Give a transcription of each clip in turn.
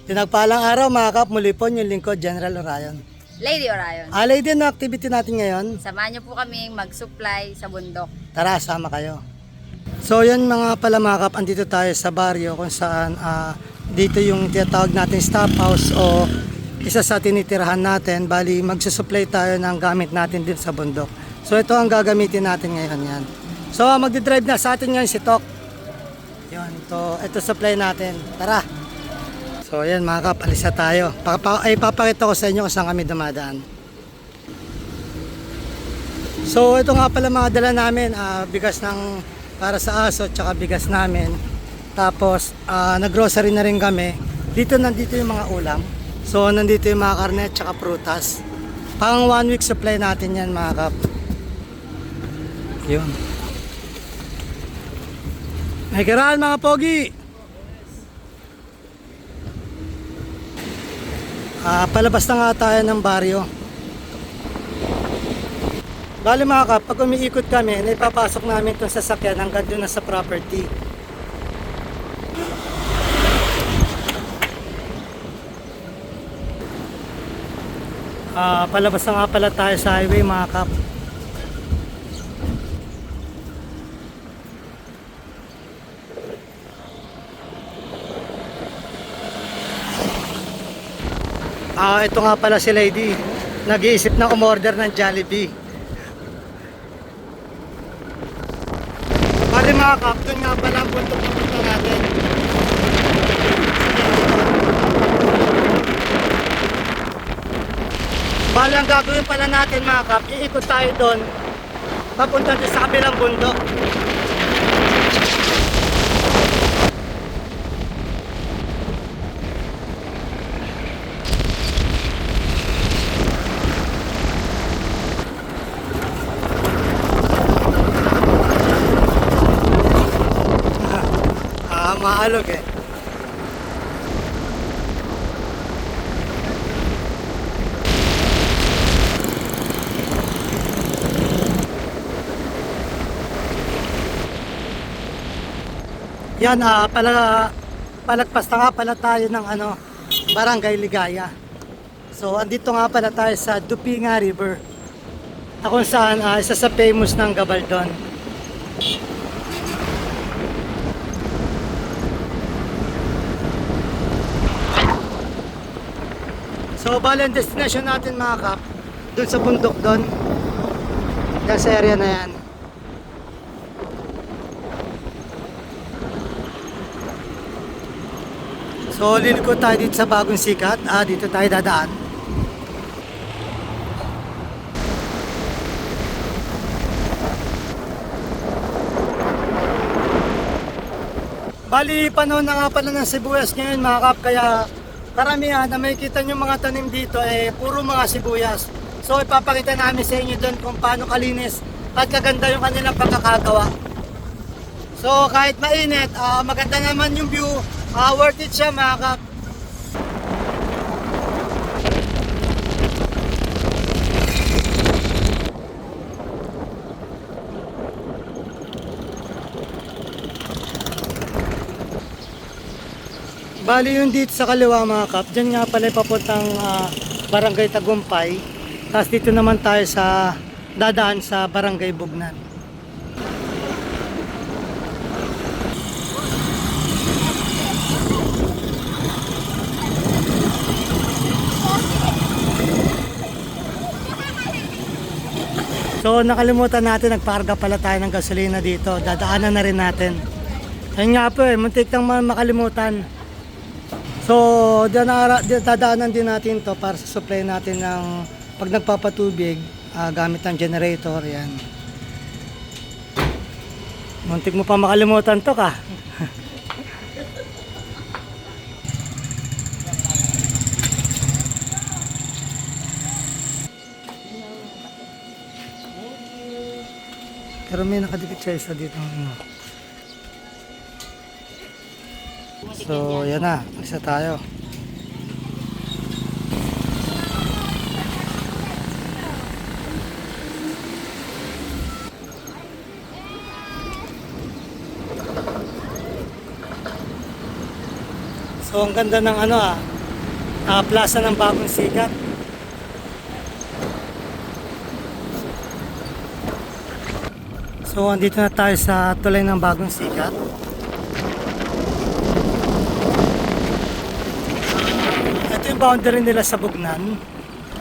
Pinagpalang araw mga kap, muli po yung lingkod, General Orion. Lady Orion. Alay din ang activity natin ngayon. Samahan niyo po kami mag-supply sa bundok. Tara, sama kayo. So yan mga pala mga kap, andito tayo sa baryo kung saan dito yung tinatawag natin stop house o isa sa tinitirahan natin. Bali magsusupply tayo ng gamit natin din sa bundok. So ito ang gagamitin natin ngayon yan. So magdidrive na sa atin ngayon si Tok. Yun, ito supply natin. Tara. So ayan mga kap, alisa tayo. Papakita ko sa inyo kung saan kami dumadaan. So ito nga pala mga dala namin, bigas ng para sa aso tsaka bigas namin. Tapos naggrocery na rin kami. Nandito yung mga ulam. So nandito yung mga karne tsaka prutas. Pang 1 week supply natin yan mga kap. Yun. May kiraan mga pogi. Palabas na nga tayo ng baryo. Bali mga kap, pag umiikot kami, naipapasok namin itong sasakyan hanggang doon na sa property. Palabas na nga pala tayo sa highway mga kap. Ito nga pala si Lady. Nag-iisip na umorder ng Jollibee. Bali mga kap, doon nga pala ang bundok na punta natin. Bali ang gagawin pala natin mga kap, iikot tayo doon. Papunta doon sa kabilang bundok. Maalog eh. Yan, palagpas na nga pala tayo ng Barangay Ligaya. So andito nga pala tayo sa Dupinga River. Kung saan isa sa famous ng Gabaldon. So bali ang destination natin mga kap, doon sa bundok doon. Yan sa area na yan. So liliko tayo dito sa Bagong Sikat. Dito tayo dadaan. Bali panahon na nga pala ng sibuyas ngayon mga kap, kaya karamihan na may kita nyo mga tanim dito puro mga sibuyas. So ipapakita namin sa inyo doon kung paano kalinis at kaganda yung kanilang pagkakagawa. So kahit mainit, maganda naman yung view, worth it siya mga kap. Bali yung dito sa kaliwa mga kap, dyan nga pala papuntang Barangay Tagumpay. Tapos dito naman tayo sa dadaan sa Barangay Bugnan. So nakalimutan natin, nagparga pala tayo ng gasolina dito. Dadaanan na rin natin. Ayun nga po muntik nang makalimutan. So, dadaanan din natin to para sa supply natin ng pag nagpapatubig, gamit ng generator, yan. Muntik mo pa makalimutan to ka. Pero may nakadikit siya isa dito. So, yan na. Isa tayo. So, ang ganda ng Plaza ng Bagong Sikat. So andito na tayo sa tulay ng Bagong Sikat. Ito yung boundary nila sa Bugnan.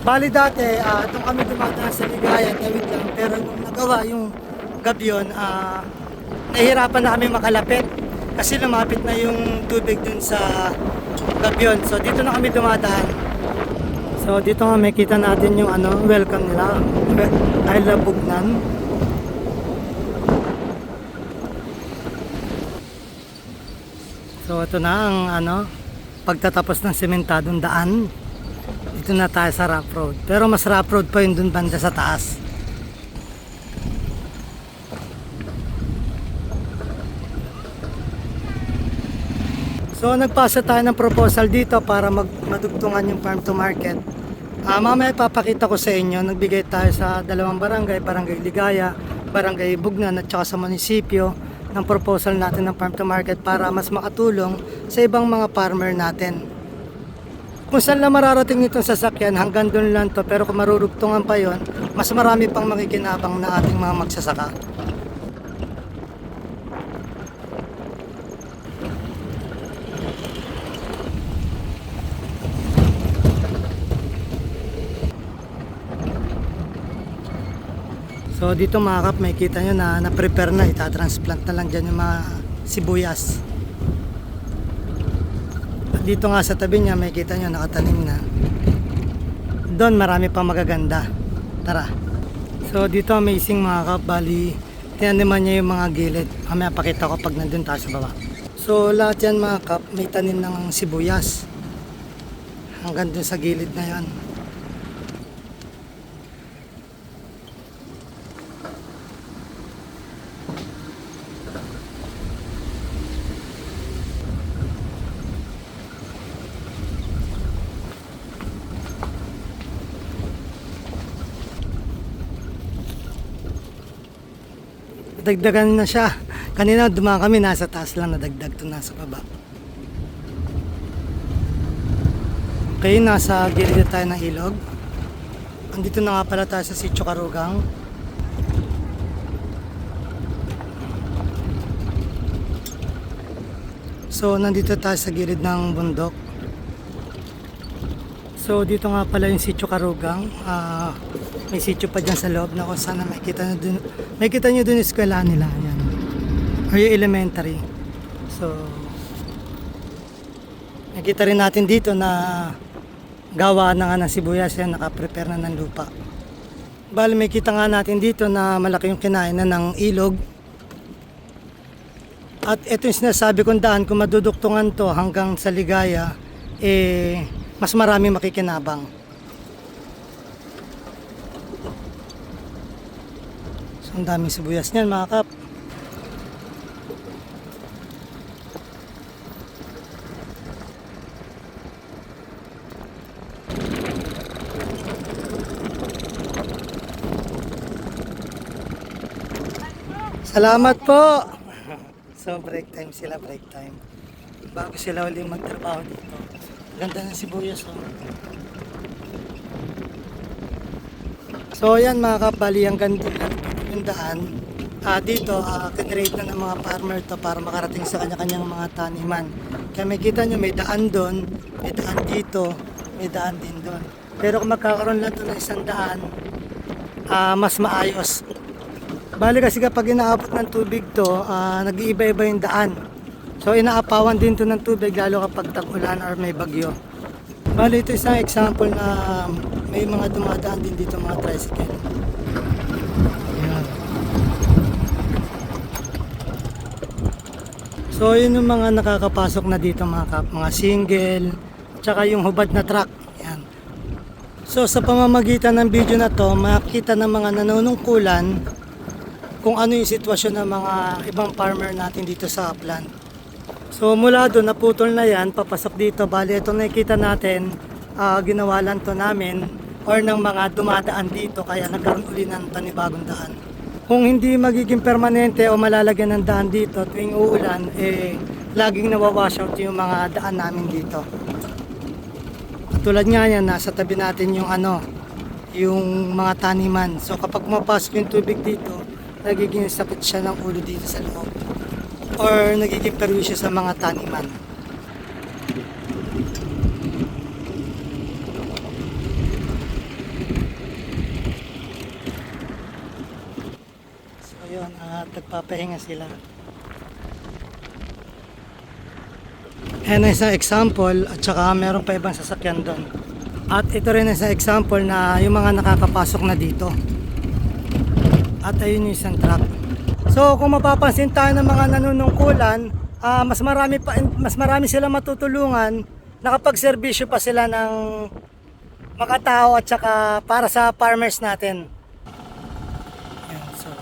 Bali dati, doon kami dumadaan sa Ligaya, tawid lang. Pero nung nagawa yung gabyon, nahihirapan na kami makalapit. Kasi lumapit na yung tubig dun sa gabyon. So dito na kami dumadaan. So dito nga makita natin yung welcome nila. I love Bugnan. So ito na ang pagtatapos ng sementadong daan. Dito na tayo sa rough road. Pero mas rough road pa yun dun banda sa taas. So nagpasa tayo ng proposal dito para madugtungan yung farm to market. Mamaya ipapakita ko sa inyo, nagbigay tayo sa dalawang barangay, Barangay Ligaya, Barangay Bugnan at saka sa munisipyo ng proposal natin ng farm to market para mas makatulong sa ibang mga farmer natin. Kung saan lang mararating itong sasakyan, hanggang doon lang to, pero kung marurugtungan pa yon, mas marami pang makikinabang na ating mga magsasaka. So dito mga kap, may kita nyo na na-prepare na, itatransplant na lang dyan yung mga sibuyas. At dito nga sa tabi niya, may kita nyo nakatanim na. Doon marami pa magaganda. Tara. So dito amazing mga kap, bali tinaniman niya yung mga gilid. Mamaya pakita ko pag nandun tayo sa baba. So lahat yan mga kap, may tanim ng sibuyas. Hanggang dun sa gilid na yan. Dagdagan na siya. Kanina dumaan kami, nasa taas lang, nadagdag to nasa baba. Okay, nasa gilid tayo ng ilog. Andito na nga pala tayo sa Sitio Karugang. So nandito tayo sa gilid ng bundok. So dito nga pala yung Sitio Karugang. May sitio pa dyan sa loob na kung sana makikita nyo dun. Makikita nyo dun yung eskwelahan nila. Yan. Or yung elementary. So, nakita rin natin dito na gawa na nga ng sibuyas yan. Nakaprepare na ng lupa. Bali, may kita nga natin dito na malaki yung kinainan ng ilog. At ito yung sinasabi kong daan, kung maduduktungan to hanggang sa Ligaya, mas marami makikinabang. So, ang daming sibuyas niyan mga kap. Salamat po. So break time sila, break time. Bago sila ulit magtrabaho dito. Ganda ng sibuyas oh. So yan mga kapali, ang ganda yung daan. Dito, kinrate na ng mga farmer to para makarating sa kanya-kanyang mga taniman. Kaya may kita nyo, may daan doon, may daan dito, may daan din doon. Pero kung magkakaroon lang to ng isang daan, mas maayos. Bali kasi kapag inaabot ng tubig to, nag-iiba-iba yung daan. So inaapawan din to ng tubig lalo kapag tag-ulan or may bagyo. Bali ito isang example na may mga dumadaan din dito mga tricycle. Ayan. So yun yung mga nakakapasok na dito mga kap, mga single, tsaka yung hubad na truck. Ayan. So sa pamamagitan ng video na to, makikita ng mga nanunungkulan kung ano yung sitwasyon ng mga ibang farmer natin dito sa plant. So mula doon, naputol na yan, papasok dito. Bali, ito nakikita natin, ginawa lang to namin or ng mga dumadaan dito, kaya nagkaroon uli ng panibagong daan. Kung hindi magiging permanente o malalagyan ng daan dito tuwing uulan, laging nawawashout yung mga daan namin dito. Tulad nga yan, nasa tabi natin yung yung mga taniman. So kapag mapasok yung tubig dito, nagiging sakit siya ng ulo dito sa loob. Or nagiging perwisyo sa mga taniman. So yun, nagpapahinga sila. Ayan ang isang example, at saka meron pa ibang sasakyan doon. At ito rin ang isang example na yung mga nakakapasok na dito. At ayun yung isang truck. So kung mapapansin tayo ng mga nanunungkulan, mas marami sila matutulungan, nakapagserbisyo pa sila ng mga tao at saka para sa farmers natin. Ayan, so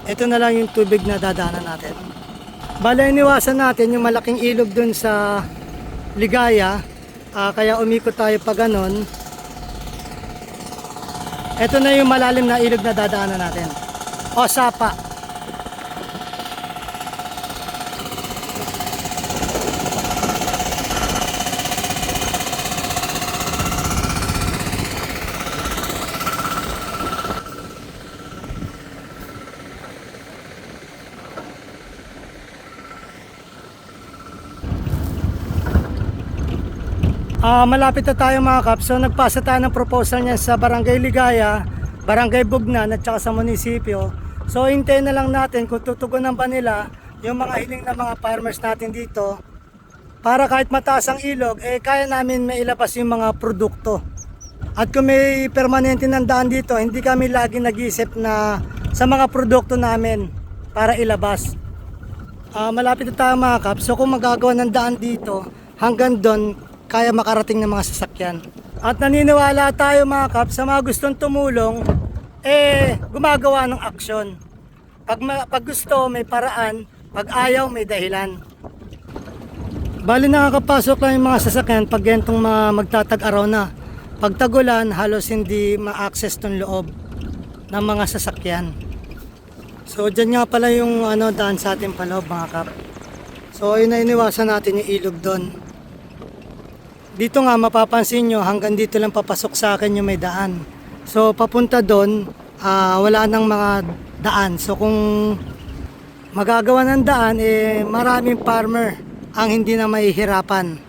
ito na lang yung tubig na dadaanan natin. Bala, iniwasan natin yung malaking ilog dun sa Ligaya, kaya umikot tayo pa ganon. Ito na yung malalim na ilog na dadaanan natin, o Sapa. Malapit na tayo mga kap. So nagpasa tayo ng proposal niyan sa Barangay Ligaya, Barangay Bugnan at saka sa munisipyo. So hintayin na lang natin kung tutugunan pa nila yung mga hiling ng mga farmers natin dito, para kahit mataas ang ilog, kaya namin mailabas yung mga produkto. At kung may permanente ng daan dito, hindi kami lagi nag-iisip na sa mga produkto namin para ilabas. Malapit na tayo mga kap. So kung magagawa ng daan dito, hanggang doon kaya makarating ng mga sasakyan. At naniniwala tayo mga kap, sa mga gustong tumulong, gumagawa ng aksyon. Pag gusto, may paraan. Pag ayaw, may dahilan. Bali, nakakapasok lang yung mga sasakyan pag gantong magtatag-araw na. Pag tagulan, halos hindi ma-access tong loob ng mga sasakyan. So dyan nga pala yung daan sa ating paloob mga kap. So ayun na, iniwasan natin yung ilog doon. Dito nga mapapansin nyo, hanggang dito lang papasok sa akin yung may daan. So papunta doon, wala nang mga daan. So kung magagawa ng daan, maraming farmer ang hindi na mahihirapan.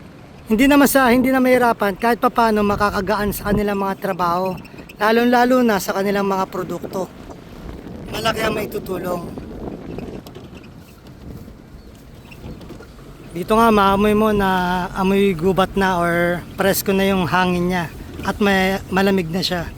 Hindi na mahirapan, kahit papaano makakagaan sa kanilang mga trabaho. Lalo na sa kanilang mga produkto. Malaki ang maitutulong. Dito nga maamoy mo na amoy gubat na or presko na yung hangin niya at malamig na siya.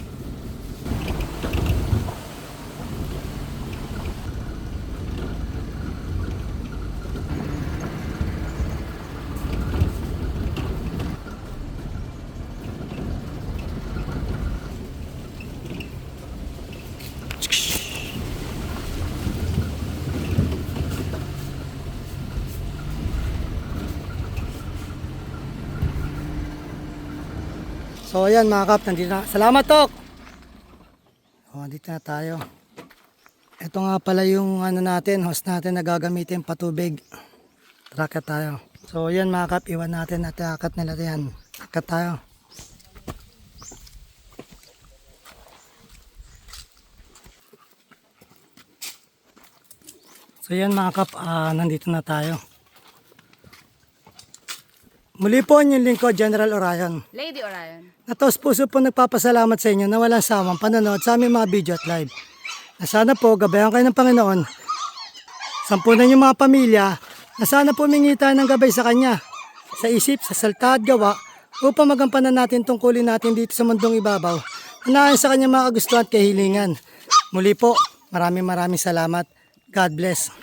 So ayan mga kap, nandito na. Salamat Tok! Dito na tayo. Ito nga pala yung natin, hose natin na gagamitin patubig. Trakat tayo. So ayan mga kap, iwan natin at akat nila yan. Akat tayo. So ayan mga kap, nandito na tayo. Muli po yung lingkod, General Orion. Lady Orion. Nataos puso po nagpapasalamat sa inyo na walang sawang panonood sa aming mga video at live. Na sana po gabayan kayo ng Panginoon. Sampunan yung mga pamilya na sana po humingi tayo ng gabay sa Kanya. Sa isip, sa salta at gawa upang magampanan natin tungkulin natin dito sa mundong ibabaw. Unahin sa Kanya mga kagustuhan at kahilingan. Muli po, maraming salamat. God bless.